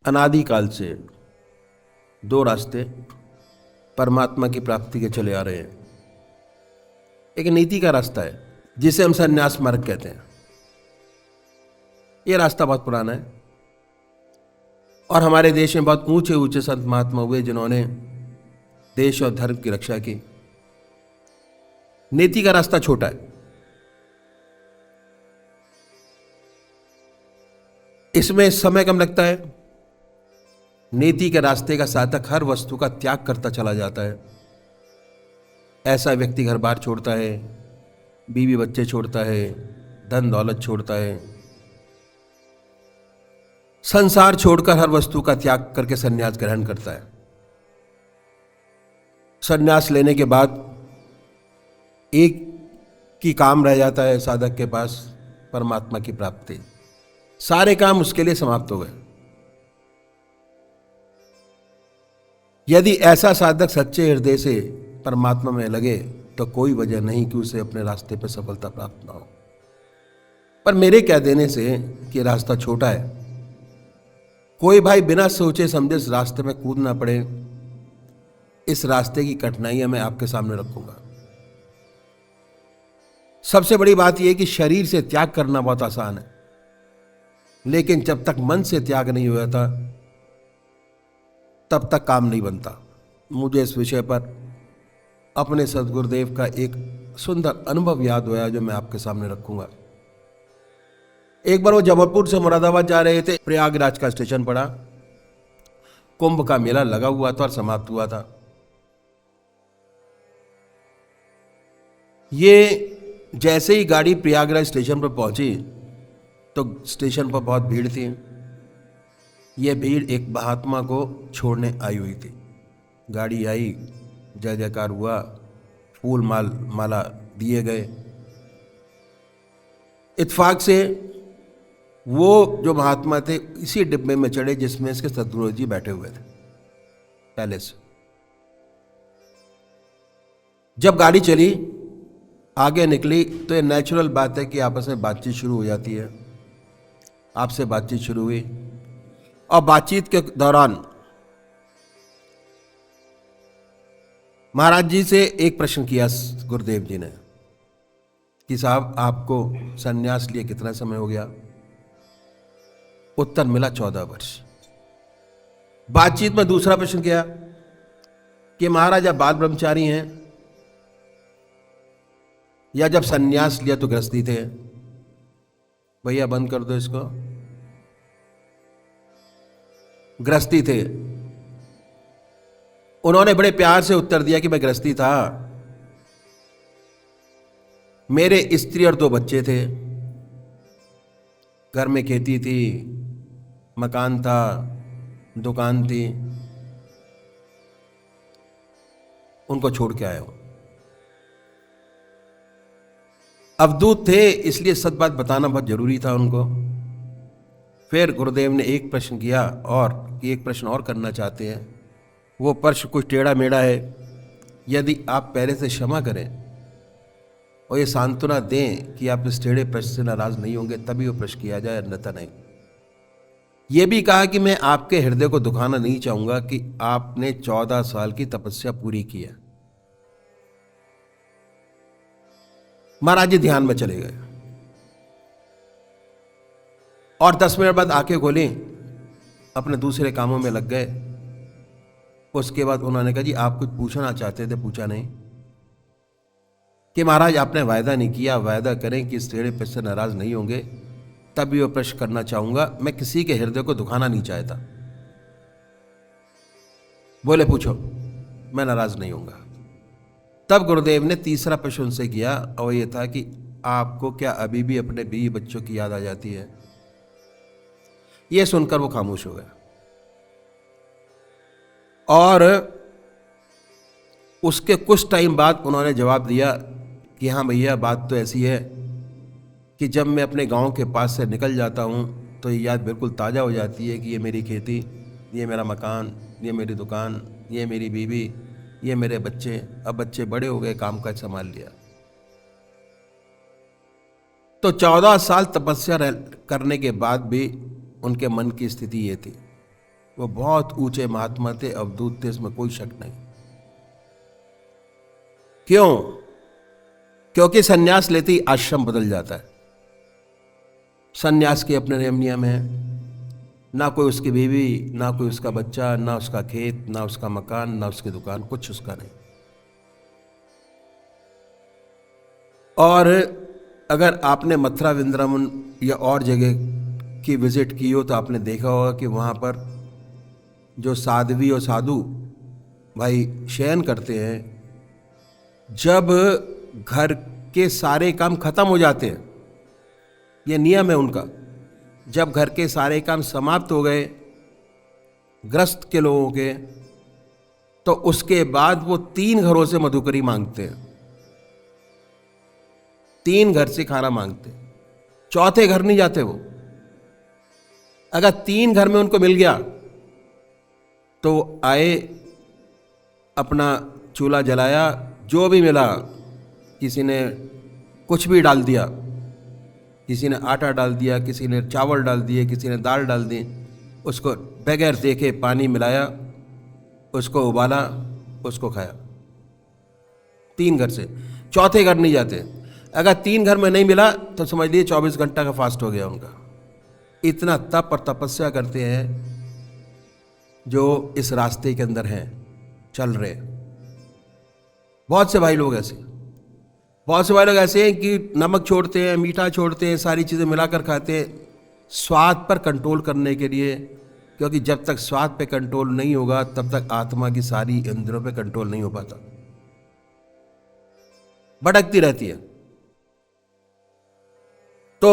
अनादिकाल से दो रास्ते परमात्मा की प्राप्ति के चले आ रहे हैं। एक नीति का रास्ता है जिसे हम संन्यास मार्ग कहते हैं। ये रास्ता बहुत पुराना है और हमारे देश में बहुत ऊंचे ऊंचे संत महात्मा हुए जिन्होंने देश और धर्म की रक्षा की। नीति का रास्ता छोटा है, इसमें समय कम लगता है। नीति के रास्ते का साधक हर वस्तु का त्याग करता चला जाता है। ऐसा व्यक्ति घर बार छोड़ता है, बीवी बच्चे छोड़ता है, धन दौलत छोड़ता है, संसार छोड़कर हर वस्तु का त्याग करके संन्यास ग्रहण करता है। संन्यास लेने के बाद एक की काम रह जाता है साधक के पास, परमात्मा की प्राप्ति। सारे काम उसके लिए समाप्त हो गए। यदि ऐसा साधक सच्चे हृदय से परमात्मा में लगे तो कोई वजह नहीं कि उसे अपने रास्ते पर सफलता प्राप्त ना हो। पर मेरे कह देने से कि रास्ता छोटा है, कोई भाई बिना सोचे समझे इस रास्ते में कूद ना पड़े। इस रास्ते की कठिनाइयां मैं आपके सामने रखूंगा। सबसे बड़ी बात यह कि शरीर से त्याग करना बहुत आसान है, लेकिन जब तक मन से त्याग नहीं हुआ था तब तक काम नहीं बनता। मुझे इस विषय पर अपने सदगुरुदेव का एक सुंदर अनुभव याद हुआ जो मैं आपके सामने रखूंगा। एक बार वो जबलपुर से मुरादाबाद जा रहे थे। प्रयागराज का स्टेशन पड़ा, कुंभ का मेला लगा हुआ था और समाप्त हुआ था। ये जैसे ही गाड़ी प्रयागराज स्टेशन पर पहुंची तो स्टेशन पर बहुत भीड़ थी। यह भीड़ एक महात्मा को छोड़ने आई हुई थी। गाड़ी आई, जय जयकार हुआ, फूल माला दिए गए। इत्तेफाक से वो जो महात्मा थे इसी डिब्बे में चढ़े जिसमें इसके सदगुरु जी बैठे हुए थे पहले से। जब गाड़ी चली, आगे निकली, तो ये नेचुरल बात है कि आपस में बातचीत शुरू हो जाती है। आपसे बातचीत शुरू हुई और बातचीत के दौरान महाराज जी से एक प्रश्न किया गुरुदेव जी ने कि साहब आपको संन्यास लिए कितना समय हो गया? उत्तर मिला 14 वर्ष। बातचीत में दूसरा प्रश्न किया कि महाराज आप बाल ब्रह्मचारी हैं या जब संन्यास लिया तो गृहस्थी थे? भैया बंद कर दो इसको। गृहस्थी थे। उन्होंने बड़े प्यार से उत्तर दिया कि मैं गृहस्थी था। मेरे स्त्री और 2 बच्चे थे, घर में खेती थी, मकान था, दुकान थी, उनको छोड़ के आया हूं। अवधूत थे, इसलिए सच बात बताना बहुत जरूरी था उनको। फिर गुरुदेव ने एक प्रश्न किया और एक प्रश्न और करना चाहते हैं। वो प्रश्न कुछ टेढ़ा मेढ़ा है। यदि आप पहले से क्षमा करें और ये सांत्वना दें कि आप इस टेढ़े प्रश्न से नाराज नहीं होंगे तभी वो प्रश्न किया जाए, अन्यथा नहीं। ये भी कहा कि मैं आपके हृदय को दुखाना नहीं चाहूंगा कि आपने 14 साल की तपस्या पूरी की है। महाराज जी ध्यान में चले गए और 10 मिनट बाद आंखें खोली, अपने दूसरे कामों में लग गए। उसके बाद उन्होंने कहा जी आप कुछ पूछना चाहते थे, पूछा नहीं। कि महाराज आपने वायदा नहीं किया, वायदा करें कि इस टेढ़े प्रश्न से नाराज नहीं होंगे तभी वो प्रश्न करना चाहूंगा। मैं किसी के हृदय को दुखाना नहीं चाहता। बोले पूछो, मैं नाराज नहीं होऊंगा। तब गुरुदेव ने तीसरा प्रश्न उनसे किया और ये था कि आपको क्या अभी भी अपने बीवी बच्चों की याद आ जाती है? यह सुनकर वो खामोश हो गया और उसके कुछ टाइम बाद उन्होंने जवाब दिया कि हाँ भैया, बात तो ऐसी है कि जब मैं अपने गांव के पास से निकल जाता हूँ तो ये याद बिल्कुल ताज़ा हो जाती है कि ये मेरी खेती, ये मेरा मकान, ये मेरी दुकान, ये मेरी बीवी, ये मेरे बच्चे। अब बच्चे बड़े हो गए, काम काज संभाल लिया। तो 14 साल तपस्या करने के बाद भी उनके मन की स्थिति ये थी वो बहुत ऊंचे महात्मा थे, अवधूत थे, इसमें कोई शक नहीं। क्यों? क्योंकि सन्यास लेते ही आश्रम बदल जाता है। सन्यास के अपने नियम है, ना कोई उसकी बीवी, ना कोई उसका बच्चा, ना उसका खेत, ना उसका मकान, ना उसकी दुकान, कुछ उसका नहीं। और अगर आपने मथुरा वृंदावन या और जगह की विजिट की हो तो आपने देखा होगा कि वहाँ पर जो साध्वी और साधु भाई शयन करते हैं, जब घर के सारे काम खत्म हो जाते हैं, ये नियम है उनका, जब घर के सारे काम समाप्त हो गए ग्रस्त के लोगों के, तो उसके बाद वो 3 घरों से मधुकरी मांगते हैं, 3 घर से खाना मांगते हैं, चौथे घर नहीं जाते वो। अगर 3 घर में उनको मिल गया तो आए, अपना चूल्हा जलाया, जो भी मिला, किसी ने कुछ भी डाल दिया, किसी ने आटा डाल दिया, किसी ने चावल डाल दिए, किसी ने दाल डाल दी, उसको बगैर देखे पानी मिलाया, उसको उबाला, उसको खाया। 3 घर से, चौथे घर नहीं जाते। अगर 3 घर में नहीं मिला तो समझ लीजिए 24 घंटा का फास्ट हो गया उनका। इतना तप और तपस्या करते हैं जो इस रास्ते के अंदर हैं, चल रहे हैं। बहुत से भाई लोग ऐसे, बहुत से भाई लोग ऐसे हैं कि नमक छोड़ते हैं, मीठा छोड़ते हैं, सारी चीज़ें मिलाकर खाते हैं स्वाद पर कंट्रोल करने के लिए, क्योंकि जब तक स्वाद पे कंट्रोल नहीं होगा तब तक आत्मा की सारी इंद्रियों पे कंट्रोल नहीं हो पाता, भटकती रहती है। तो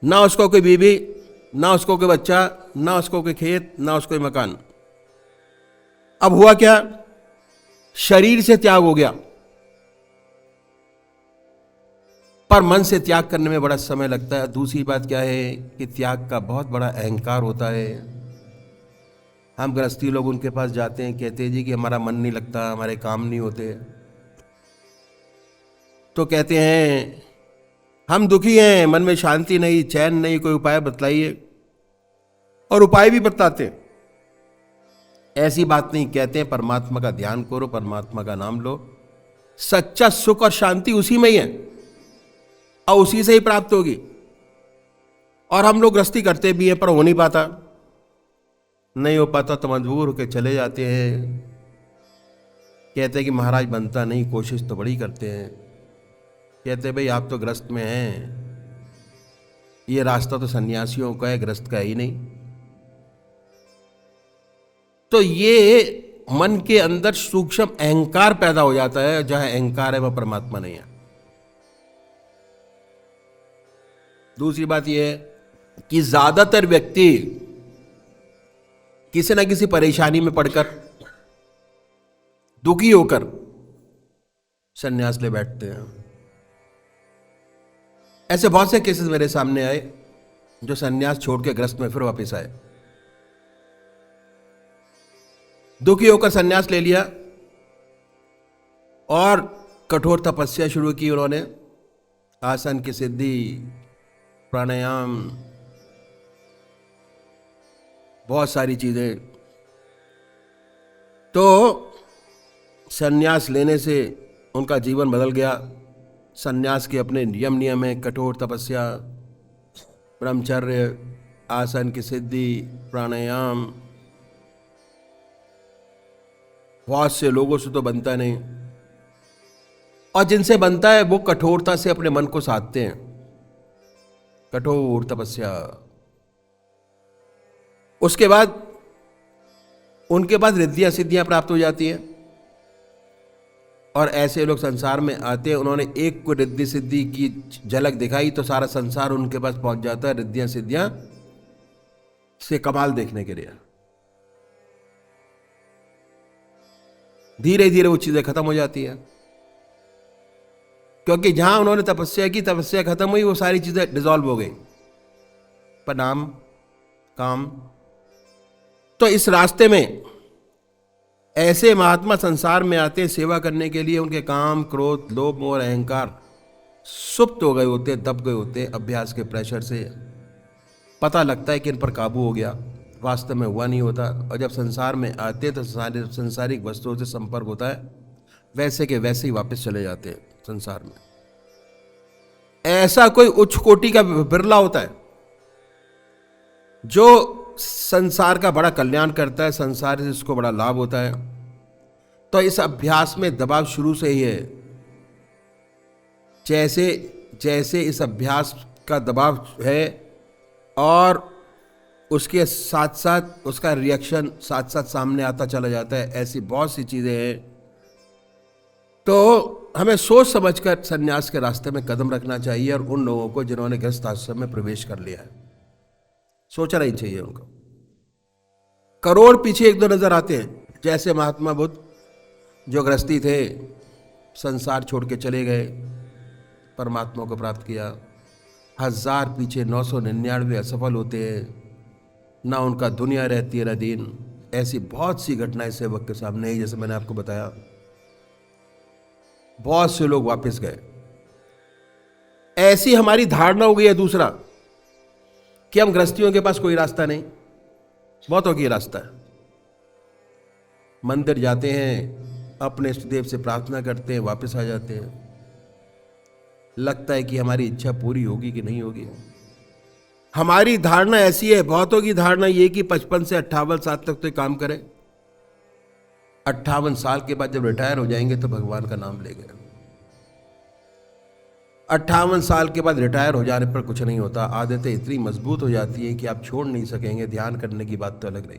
ना उसको कोई बीवी, ना उसको कोई बच्चा, ना उसको कोई खेत, ना उसको कोई मकान। अब हुआ क्या? शरीर से त्याग हो गया, पर मन से त्याग करने में बड़ा समय लगता है। दूसरी बात क्या है कि त्याग का बहुत बड़ा अहंकार होता है। हम गृहस्थी लोग उनके पास जाते हैं, कहते हैं जी कि हमारा मन नहीं लगता, हमारे काम नहीं होते, तो कहते हैं हम दुखी हैं, मन में शांति नहीं, चैन नहीं, कोई उपाय बतलाइए। और उपाय भी बताते हैं, ऐसी बात नहीं, कहते हैं परमात्मा का ध्यान करो, परमात्मा का नाम लो, सच्चा सुख और शांति उसी में ही है और उसी से ही प्राप्त होगी। और हम लोग गृहस्थी करते भी हैं पर हो नहीं पाता, नहीं हो पाता तो मजबूर होकर चले जाते हैं। कहते हैं कि महाराज बनता नहीं, कोशिश तो बड़ी करते हैं। कहते हैं भाई आप तो गृहस्थ में हैं, ये रास्ता तो सन्यासियों का है, गृहस्थ का ही नहीं। तो ये मन के अंदर सूक्ष्म अहंकार पैदा हो जाता है, जहां अहंकार है वह परमात्मा नहीं है। दूसरी बात यह है कि ज्यादातर व्यक्ति किसी न किसी परेशानी में पड़कर दुखी होकर सन्यास ले बैठते हैं। ऐसे बहुत से केसेस मेरे सामने आए जो सन्यास छोड़ के ग्रस्त में फिर वापस आए। दुखी होकर सन्यास ले लिया और कठोर तपस्या शुरू की उन्होंने, आसन की सिद्धि, प्राणायाम, बहुत सारी चीजें। तो सन्यास लेने से उनका जीवन बदल गया। सन्यास के अपने नियम हैं, कठोर तपस्या, ब्रह्मचर्य, आसन की सिद्धि, प्राणायाम। बहुत से लोगों से तो बनता नहीं, और जिनसे बनता है वो कठोरता से अपने मन को साधते हैं, कठोर तपस्या। उसके बाद उनके पास रिद्धियां सिद्धियां प्राप्त हो जाती हैं। और ऐसे लोग संसार में आते हैं, उन्होंने एक को रिद्धि सिद्धि की झलक दिखाई तो सारा संसार उनके पास पहुंच जाता है रिद्धियां सिद्धियां से कमाल देखने के लिए। धीरे धीरे वो चीजें खत्म हो जाती है, क्योंकि जहां उन्होंने तपस्या की, तपस्या खत्म हुई, वो सारी चीजें डिसॉल्व हो गई, प्रणाम, काम। तो इस रास्ते में ऐसे महात्मा संसार में आते हैं सेवा करने के लिए। उनके काम, क्रोध, लोभ और अहंकार सुप्त हो गए होते, दब गए होते, अभ्यास के प्रेशर से पता लगता है कि इन पर काबू हो गया, वास्तव में हुआ नहीं होता, और जब संसार में आते तो संसारिक वस्तुओं से संपर्क होता है, वैसे के वैसे ही वापस चले जाते हैं संसार में। ऐसा कोई उच्च कोटि का बिरला होता है जो संसार का बड़ा कल्याण करता है, संसार से इसको बड़ा लाभ होता है। तो इस अभ्यास में दबाव शुरू से ही है। जैसे जैसे इस अभ्यास का दबाव है और उसके साथ साथ उसका रिएक्शन साथ साथ सामने आता चला जाता है, ऐसी बहुत सी चीजें हैं। तो हमें सोच समझकर सन्यास के रास्ते में कदम रखना चाहिए, और उन लोगों को जिन्होंने गृहस्थ आश्रम में प्रवेश कर लिया है सोचना ही चाहिए उनको। करोड़ पीछे एक दो नजर आते हैं, जैसे महात्मा बुद्ध जो गृहस्थी थे, संसार छोड़ के चले गए, परमात्मा को प्राप्त किया। 1000 पीछे 999 असफल होते हैं, ना उनका दुनिया रहती है ना दीन। ऐसी बहुत सी घटनाएं सेवक के सामने ही, जैसे मैंने आपको बताया, बहुत से लोग वापस गए। ऐसी हमारी धारणा हो गई है दूसरा कि हम गृहस्थियों के पास कोई रास्ता नहीं, बहुतों की रास्ता है। मंदिर जाते हैं, अपने इष्ट देव से प्रार्थना करते हैं, वापस आ जाते हैं। लगता है कि हमारी इच्छा पूरी होगी कि नहीं होगी। हमारी धारणा ऐसी है, बहुतों की धारणा ये कि 55 से 58 साल तक तो काम करें, 58 साल के बाद जब रिटायर हो जाएंगे तो भगवान का नाम लेंगे। 58 साल के बाद रिटायर हो जाने पर कुछ नहीं होता। आदतें इतनी मजबूत हो जाती है कि आप छोड़ नहीं सकेंगे। ध्यान करने की बात तो अलग रही।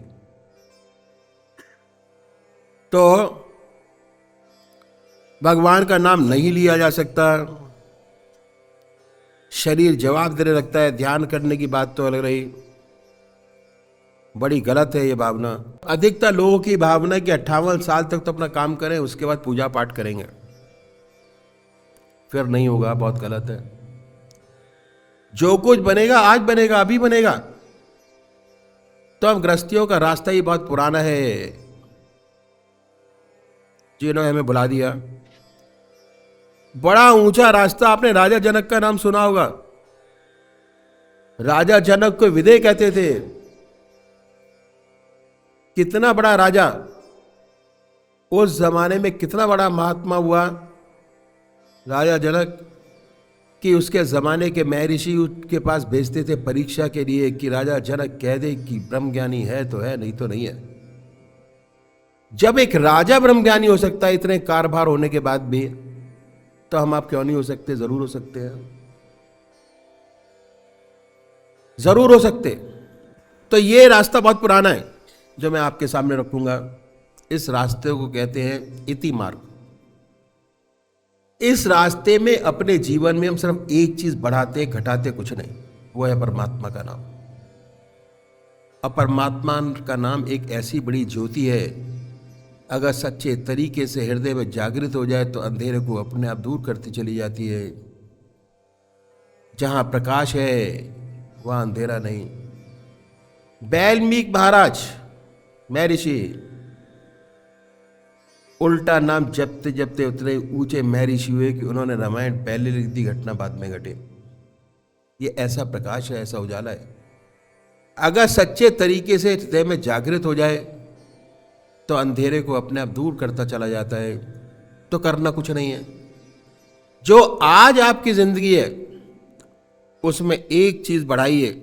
तो भगवान का नाम नहीं लिया जा सकता, शरीर जवाब देने लगता है। ध्यान करने की बात तो अलग रही। बड़ी गलत है ये भावना। अधिकतर लोगों की भावना कि 58 साल तक तो अपना काम करें, उसके बाद पूजा पाठ करेंगे, फिर नहीं होगा। बहुत गलत है। जो कुछ बनेगा आज बनेगा, अभी बनेगा। तो अब गृहस्थियों का रास्ता ही बहुत पुराना है, जिन्होंने हमें बुला दिया। बड़ा ऊंचा रास्ता। आपने राजा जनक का नाम सुना होगा। राजा जनक को विदेह कहते थे। कितना बड़ा राजा, उस जमाने में कितना बड़ा महात्मा हुआ राजा जनक, कि उसके जमाने के महर्षि उसके पास भेजते थे परीक्षा के लिए कि राजा जनक कह दे कि ब्रह्मज्ञानी है तो है, नहीं तो नहीं है। जब एक राजा ब्रह्मज्ञानी हो सकता है इतने कारभार होने के बाद भी, तो हम आप क्यों नहीं हो सकते? जरूर हो सकते हैं, जरूर हो सकते। तो ये रास्ता बहुत पुराना है जो मैं आपके सामने रखूंगा। इस रास्ते को कहते हैं इति मार्ग। इस रास्ते में अपने जीवन में हम सिर्फ एक चीज बढ़ाते घटाते कुछ नहीं, वो है परमात्मा का नाम। और परमात्मा का नाम एक ऐसी बड़ी ज्योति है, अगर सच्चे तरीके से हृदय में जागृत हो जाए तो अंधेरे को अपने आप दूर करती चली जाती है। जहां प्रकाश है वहां अंधेरा नहीं। वाल्मीकि महाराज महर्षि उल्टा नाम जपते जपते उतने ऊंचे महर्षि हुए कि उन्होंने रामायण पहले लिख दी, घटना बाद में घटे। ये ऐसा प्रकाश है, ऐसा उजाला है। अगर सच्चे तरीके से हृदय में जागृत हो जाए तो अंधेरे को अपने आप दूर करता चला जाता है। तो करना कुछ नहीं है। जो आज आपकी जिंदगी है उसमें एक चीज बढ़ाइए,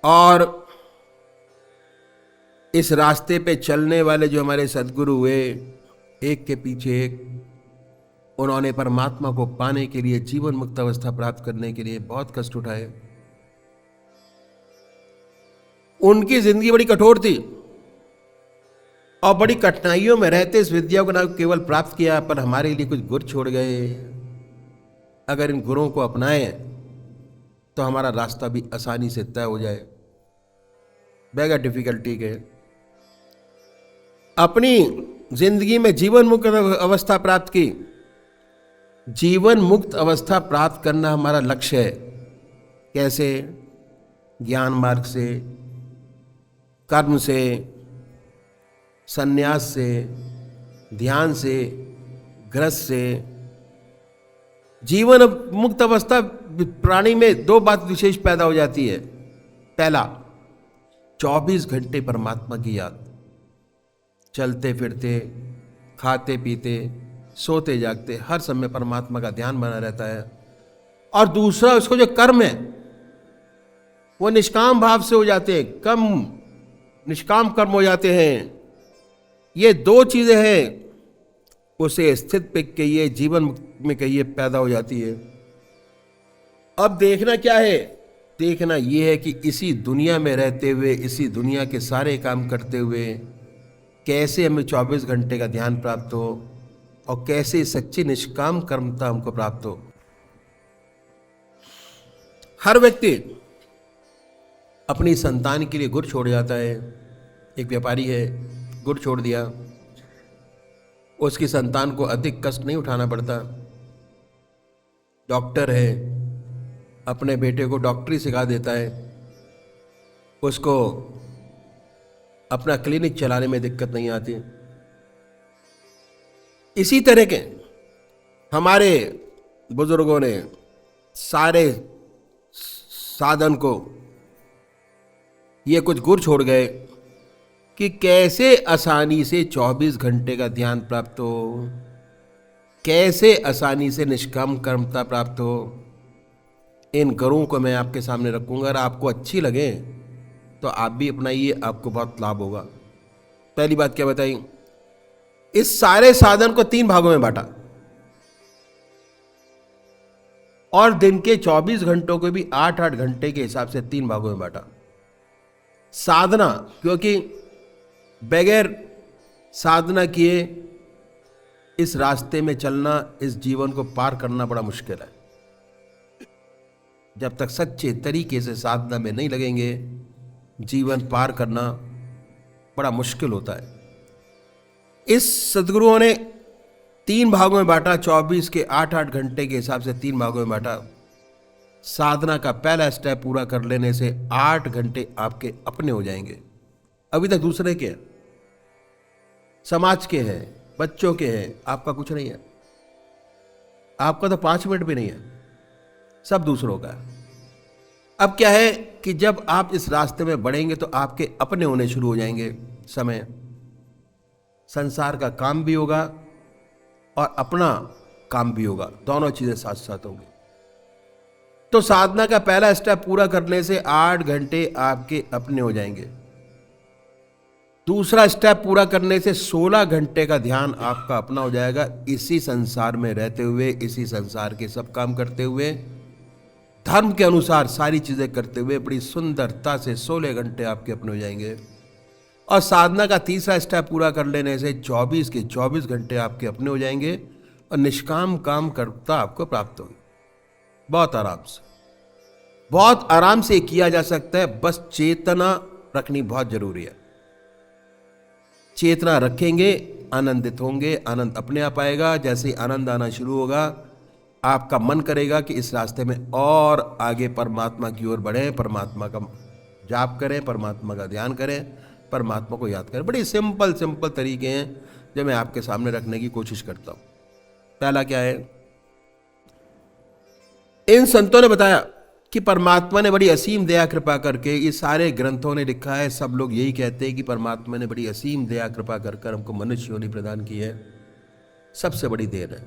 और इस रास्ते पे चलने वाले जो हमारे सद्गुरु हुए, एक के पीछे एक, उन्होंने परमात्मा को पाने के लिए, जीवन मुक्त अवस्था प्राप्त करने के लिए बहुत कष्ट उठाए। उनकी जिंदगी बड़ी कठोर थी और बड़ी कठिनाइयों में रहते इस विद्या को न केवल प्राप्त किया, पर हमारे लिए कुछ गुर छोड़ गए। अगर इन गुरों को अपनाएं तो हमारा रास्ता भी आसानी से तय हो जाए, बगैर डिफिकल्टी के। अपनी जिंदगी में जीवन मुक्त अवस्था प्राप्त की। जीवन मुक्त अवस्था प्राप्त करना हमारा लक्ष्य है। कैसे? ज्ञान मार्ग से, कर्म से, सन्यास से, ध्यान से, गृहस्थ से, जीवन मुक्त अवस्था प्राणी में दो बात विशेष पैदा हो जाती है। पहला, 24 घंटे परमात्मा की याद, चलते फिरते, खाते पीते, सोते जागते, हर समय परमात्मा का ध्यान बना रहता है। और दूसरा, उसको जो कर्म है वो निष्काम भाव से हो जाते हैं, कम निष्काम कर्म हो जाते हैं। ये दो चीजें हैं उसे स्थित पे कहिए, जीवन में कहिए, पैदा हो जाती है। अब देखना क्या है? देखना यह है कि इसी दुनिया में रहते हुए, इसी दुनिया के सारे काम करते हुए कैसे हमें 24 घंटे का ध्यान प्राप्त हो और कैसे सच्ची निष्काम कर्मता हमको प्राप्त हो। हर व्यक्ति अपनी संतान के लिए गुड़ छोड़ जाता है। एक व्यापारी है, गुड़ छोड़ दिया, उसकी संतान को अधिक कष्ट नहीं उठाना पड़ता। डॉक्टर है, अपने बेटे को डॉक्टरी सिखा देता है, उसको अपना क्लिनिक चलाने में दिक्कत नहीं आती। इसी तरह के हमारे बुजुर्गों ने सारे साधन को ये कुछ गुर छोड़ गए कि कैसे आसानी से 24 घंटे का ध्यान प्राप्त हो, कैसे आसानी से निष्काम कर्मता प्राप्त हो। इन गुरुओं को मैं आपके सामने रखूंगा। अगर आपको अच्छी लगे तो आप भी अपनाइए, आपको बहुत लाभ होगा। पहली बात क्या बताई? इस सारे साधन को 3 भागों में बांटा और दिन के 24 घंटों को भी 8-8 घंटे के हिसाब से 3 भागों में बांटा। साधना, क्योंकि बगैर साधना किए इस रास्ते में चलना, इस जीवन को पार करना बड़ा मुश्किल है। जब तक सच्चे तरीके से साधना में नहीं लगेंगे, जीवन पार करना बड़ा मुश्किल होता है। इस सद्गुरुओं ने 3 भागों में बांटा, 24 के 8-8 घंटे के हिसाब से 3 भागों में बांटा। साधना का पहला स्टेप पूरा कर लेने से 8 घंटे आपके अपने हो जाएंगे। अभी तक दूसरे के हैं, समाज के हैं, बच्चों के हैं, आपका कुछ नहीं है। आपका तो 5 मिनट भी नहीं है, सब दूसरों का है। अब क्या है कि जब आप इस रास्ते में बढ़ेंगे तो आपके अपने होने शुरू हो जाएंगे। समय संसार का काम भी होगा और अपना काम भी होगा, दोनों चीजें साथ साथ होंगी। तो साधना का पहला स्टेप पूरा करने से 8 घंटे आपके अपने हो जाएंगे। दूसरा स्टेप पूरा करने से 16 घंटे का ध्यान आपका अपना हो जाएगा। इसी संसार में रहते हुए, इसी संसार के सब काम करते हुए, धर्म के अनुसार सारी चीजें करते हुए बड़ी सुंदरता से 16 घंटे आपके अपने हो जाएंगे। और साधना का तीसरा स्टेप पूरा कर लेने से 24 के 24 घंटे आपके अपने हो जाएंगे और निष्काम काम करता आपको प्राप्त होगी। बहुत आराम से किया जा सकता है। बस चेतना रखनी बहुत जरूरी है। चेतना रखेंगे, आनंदित होंगे, आनंद अपने आप आएगा। जैसे ही आनंद आना शुरू होगा, आपका मन करेगा कि इस रास्ते में और आगे परमात्मा की ओर बढ़ें, परमात्मा का जाप करें, परमात्मा का ध्यान करें, परमात्मा को याद करें। बड़ी सिंपल तरीके हैं जो मैं आपके सामने रखने की कोशिश करता हूं। पहला क्या है? इन संतों ने बताया कि परमात्मा ने बड़ी असीम दया कृपा करके, ये सारे ग्रंथों ने लिखा है, सब लोग यही कहते हैं कि परमात्मा ने बड़ी असीम दया कृपा कर हमको मनुष्य योनि प्रदान की है। सबसे बड़ी देन है।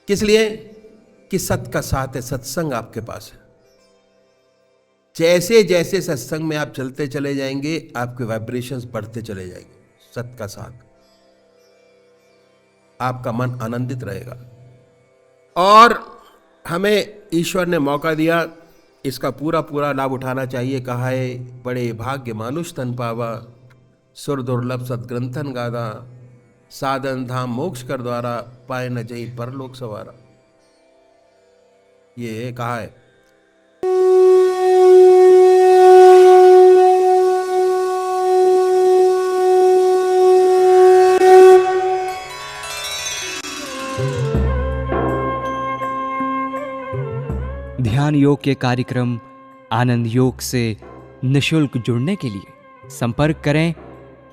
किस लिए? कि सत का साथ है, सत्संग आपके पास है। जैसे जैसे सत्संग में आप चलते चले जाएंगे, आपके वाइब्रेशंस बढ़ते चले जाएंगे। सत का साथ, आपका मन आनंदित रहेगा। और हमें ईश्वर ने मौका दिया, इसका पूरा लाभ उठाना चाहिए। कहा है, बड़े भाग्य मानुष तन पावा, सुर दुर्लभ सदग्रंथन गादा, साधन धाम मोक्ष कर द्वारा, पाए न जई परलोक सवारा। ये कहा है। ध्यान योग के कार्यक्रम आनंद योग से निशुल्क जुड़ने के लिए संपर्क करें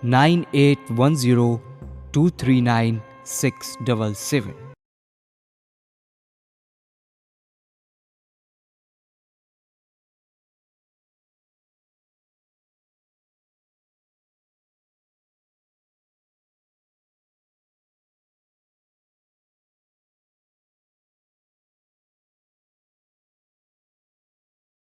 9810239677।